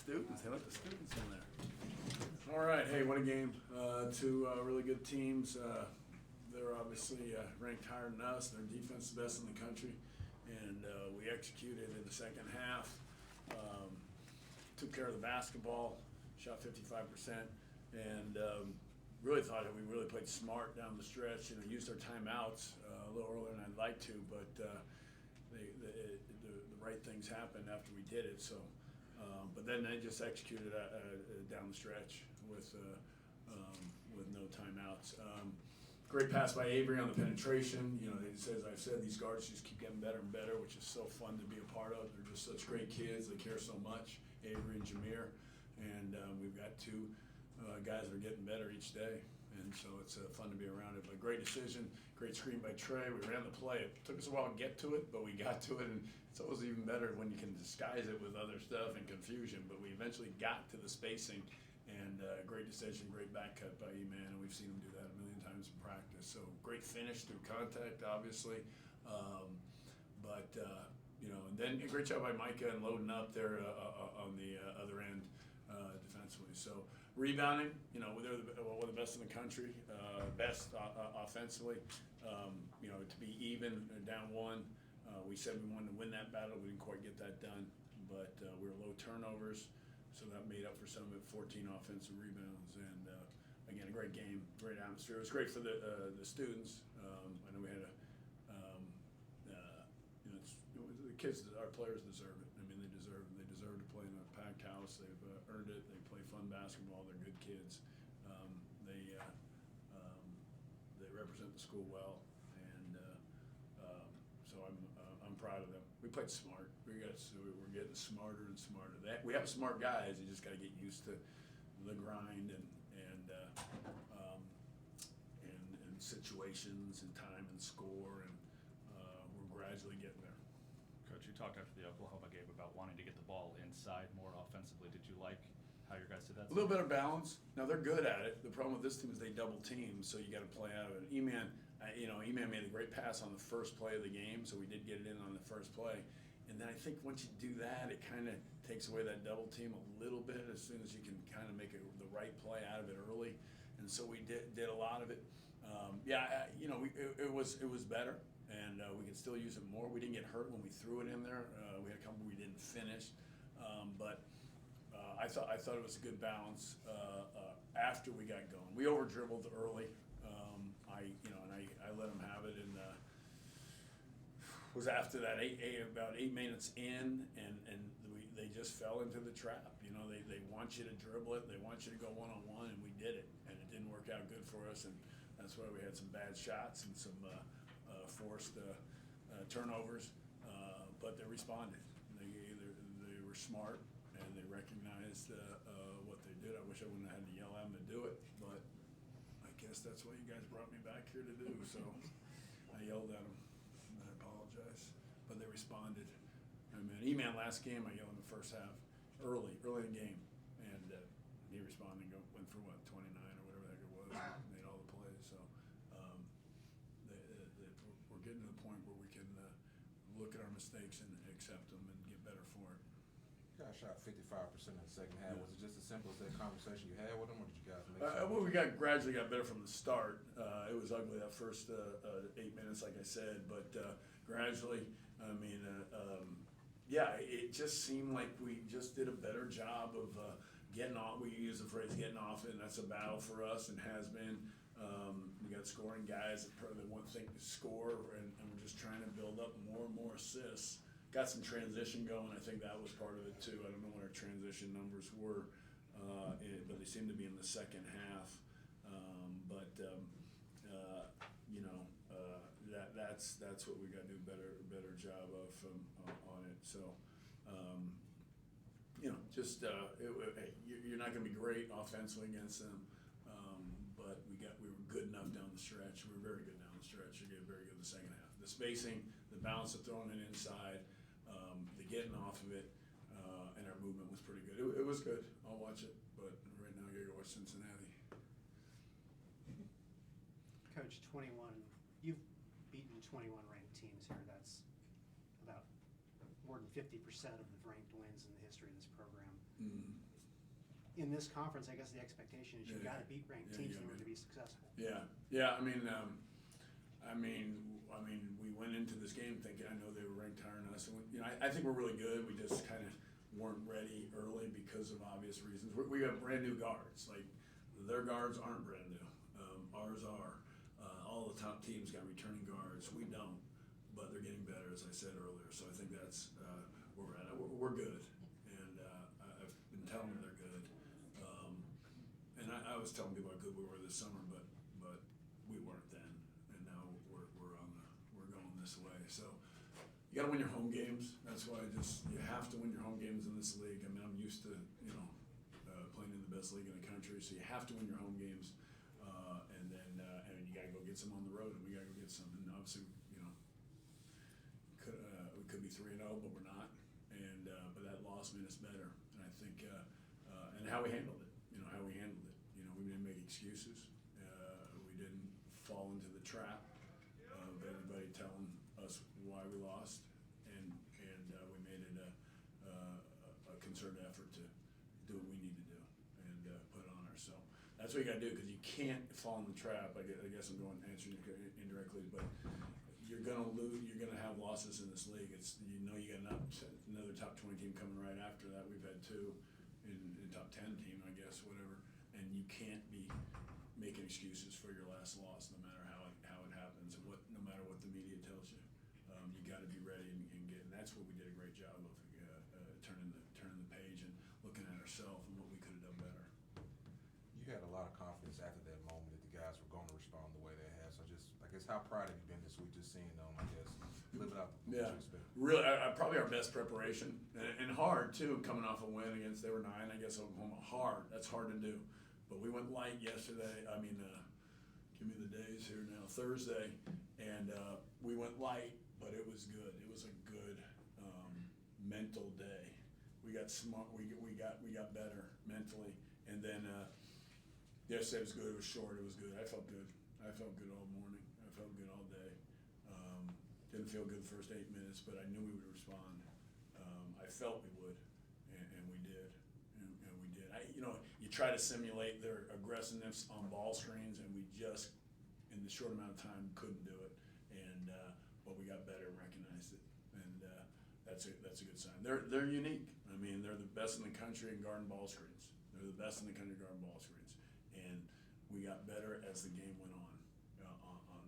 students. They let the students in there. All right. Hey, what a game. Two really good teams. They're obviously ranked higher than us. Their defense is the best in the country. And we executed in the second half. Took care of the basketball, shot 55%, and really thought that we really played smart down the stretch. Used our timeouts a little earlier than I'd like to, but the right things happened after we did it. So, but then they just executed down the stretch with no timeouts. Great pass by Avery on the penetration. As I've said, these guards just keep getting better and better, which is so fun to be a part of. They're just such great kids. They care so much, Avery and Jameer. And we've got two guys that are getting better each day. And so it's fun to be around it. But great decision, great screen by Trey. We ran the play. It took us a while to get to it, but we got to it. And it's always even better when you can disguise it with other stuff and confusion. But we eventually got to the spacing. And great decision, great back cut by E-Man, and we've seen him do that a million times in practice. So great finish through contact, obviously. And then a great job by Micah and loading up there on the other end defensively. So rebounding, they're one of the best in the country, best offensively. To be even down one, we said we wanted to win that battle. We didn't quite get that done, but we were low turnovers. So that made up for some of it, 14 offensive rebounds, and again, a great game, great atmosphere. It was great for the students. I know we had the kids, our players deserve it. I mean, they deserve to play in a packed house. They've earned it. They play fun basketball. They're good kids. They represent the school well, and so I'm proud of them. We played smart. We're getting smarter and smarter. We have smart guys. You just got to get used to the grind and situations and time and score, and we're gradually getting there. Coach, you talked after the Oklahoma game about wanting to get the ball inside more offensively. Did you like how your guys did that? A little bit of balance. Now they're good at it. The problem with this team is they double team, so you got to play out of it. E-Man made a great pass on the first play of the game, so we did get it in on the first play. And then I think once you do that, it kind of takes away that double team a little bit as soon as you can kind of make the right play out of it early. And so we did a lot of it. It was better, and we could still use it more. We didn't get hurt when we threw it in there. We had a couple we didn't finish, but I thought it was a good balance after we got going. We over dribbled early. I let them have it, and was after that about 8 minutes in, and they just fell into the trap. They want you to dribble it, they want you to go one-on-one, and we did it, and it didn't work out good for us, and that's why we had some bad shots and some forced turnovers, but they responded. They were smart, and they recognized what they did. I wish I wouldn't have had to yell at them to do it, but I guess that's what you guys brought me back here to do, so I yelled at them. I apologize, but they responded. I mean, E-Man last game, I yelled in the first half, early in the game, and he responded and went for 29 or whatever the heck it was, made all the plays. So we're getting to the point where we can look at our mistakes and accept them and get better for it. You guys shot 55% in the second half. Was it just as simple as that conversation you had with them, or did you guys make well, we gradually got better from the start. It was ugly that first 8 minutes, like I said, but gradually, it just seemed like we just did a better job of getting off. We use the phrase getting off it, and that's a battle for us and has been. We got scoring guys that want to think to score, and we're just trying to build up more and more assists. Got some transition going. I think that was part of it too. I don't know what our transition numbers were, but they seem to be in the second half. That's what we got to do better job of on it. So, you're not going to be great offensively against them, but we were good enough down the stretch. We were very good down the stretch. We did very good in the second half. The spacing, the balance of throwing it inside, the getting off of it, and our movement was pretty good. It was good. I'll watch it, but right now I got to go watch Cincinnati. Coach, 21. You've beaten 21 ranked teams here. That's about more than 50% of the ranked wins in the history of this program. Mm-hmm. in this conference, I guess the expectation is you've Yeah. got to beat ranked Yeah, teams you in order gotta to be successful. Yeah. I mean, we went into this game thinking, I know they were ranked higher than us, and I think we're really good. We just kind of weren't ready early because of obvious reasons. We have brand new guards. Like, their guards aren't brand new. Ours are. All the top teams got returning guards. We don't, but they're getting better, as I said earlier. So I think that's where we're at. We're good, and I've been telling them they're good. And I was telling people how good we were this summer, but we weren't then, and now we're going this way. So you got to win your home games. That's why you have to win your home games in this league. I mean, I'm used to playing in the best league in the country, so you have to win your home games, and then you got to go get some on the road, and we got to go get some. And obviously, we could be 3-0, but we're not. And but that loss made us better, and I think and how we handled it. We didn't make excuses. We didn't fall into the trap of everybody telling us why we lost, and we made it a concerted effort to do what we need to do and put it on ourselves. That's what you got to do, because you can't fall in the trap. I guess I'm going answering indirectly, but you're going to lose. You're going to have losses in this league. You got another top 20 team coming right after that. We've had two in top 10 team, I guess, whatever. And you can't be making excuses for your last loss, no matter how it happens, and no matter what the media tells you. You got to be ready and get. And that's what we did a great job of, turning the page and looking at ourselves and what we could have done better. You had a lot of confidence after that moment that the guys were going to respond the way they have. So I guess, how proud have you been this week just seeing them, I guess, live it out what Yeah, you expect? really, probably our best preparation, and hard too, coming off a win against, they were 9, I guess, Oklahoma. That's hard to do. But we went light yesterday. I mean, give me the days here now. Thursday, and we went light, but it was good. It was a good mental day. We got smart. We got better mentally, and then yesterday was good. It was short. It was good. I felt good. I felt good all morning. I felt good all day. Didn't feel good the first 8 minutes, but I knew we would respond. I felt we would, and we did. And we did. You try to simulate their aggressiveness on ball screens, and we just, in the short amount of time, couldn't do it. And but we got better and recognized it, and that's a good sign. They're unique. I mean, they're the best in the country in guarding ball screens. They're the best in the country guarding ball screens, and we got better as the game went on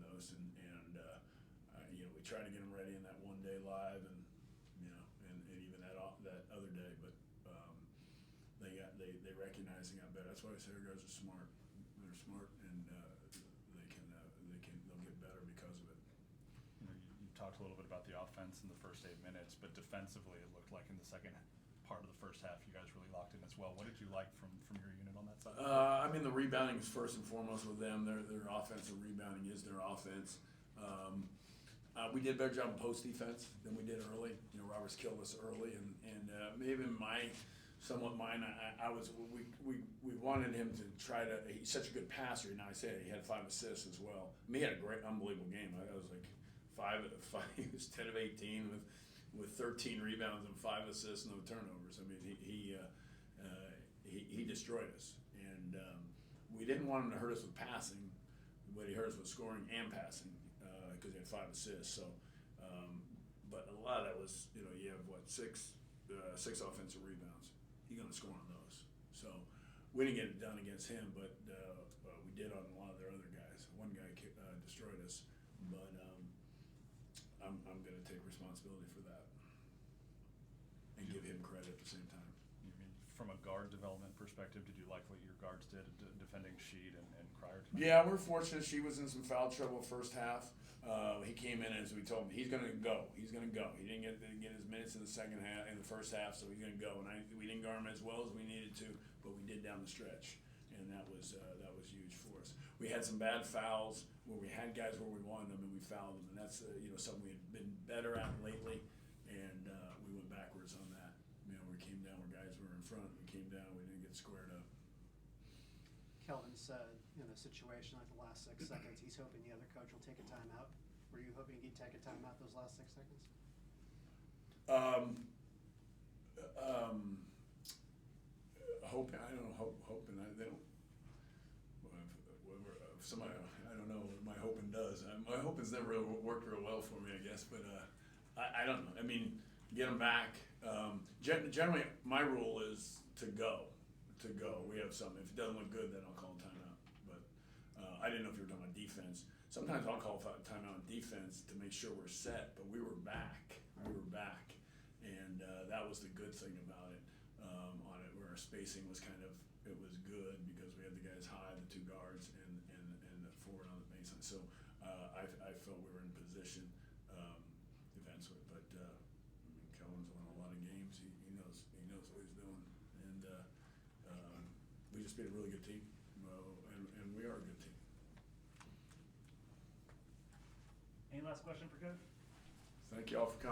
those. And we tried to get them ready in that one day live, and even that other day, but. They recognized and got better. That's why I say our guys are smart. They're smart, and they'll get better because of it. You talked a little bit about the offense in the first 8 minutes, but defensively, it looked like in the second part of the first half, you guys really locked in as well. What did you like from your unit on that side? The rebounding is first and foremost with them. Their offensive rebounding is their offense. We did a better job in post defense than we did early. Roberts killed us early, and maybe we wanted him to try to. He's such a good passer. I said he had 5 assists as well. I mean, he had a great, unbelievable game. I was like 5. He was 10 of 18 with 13 rebounds and 5 assists, no turnovers. I mean, he destroyed us, and we didn't want him to hurt us with passing, but he hurt us with scoring and passing because he had 5 assists. So, but a lot of that was, you have six offensive rebounds. You're going to score on those. So we didn't get it done against him, but we did on a lot of their other guys. One guy destroyed us, but I'm going to take responsibility for that and give him credit at the same time. You mean, from a guard development perspective, did you like what your guards did defending Sheed and Cryer tonight? Yeah, we're fortunate. She was in some foul trouble first half. He came in, as we told him, he's going to go. He's going to go. He didn't get his minutes in the first half, so he's going to go. And we didn't guard him as well as we needed to, but we did down the stretch, and that was huge for us. We had some bad fouls where we had guys where we wanted them, and we fouled them, and that's something we had been better at lately, and we went backwards on that. We came down where guys were in front. We came down. We didn't get squared up. Kelvin said in a situation like the last 6 seconds, he's hoping the other coach will take a timeout. Were you hoping he'd take a timeout those last 6 seconds? Hoping, I don't know, hoping they don't. If somebody, I don't know what my hoping does. My hoping's never worked real well for me, I guess. But I don't know. I mean, get them back. Generally, my rule is to go. We have some. If it doesn't look good, then I'll call a timeout. But I didn't know if you were talking about defense. Sometimes I'll call a timeout on defense to make sure we're set. But we were back. And that was the good thing about it. On it, where our spacing was it was good because we had the guys high, the two guards, and the forward on the baseline. So I felt we were in position defensively. But I mean, Kelvin's won a lot of games. He knows what he's doing, and we just beat a really good team, and we are a good team. Any last question for Coach? Thank you all for coming.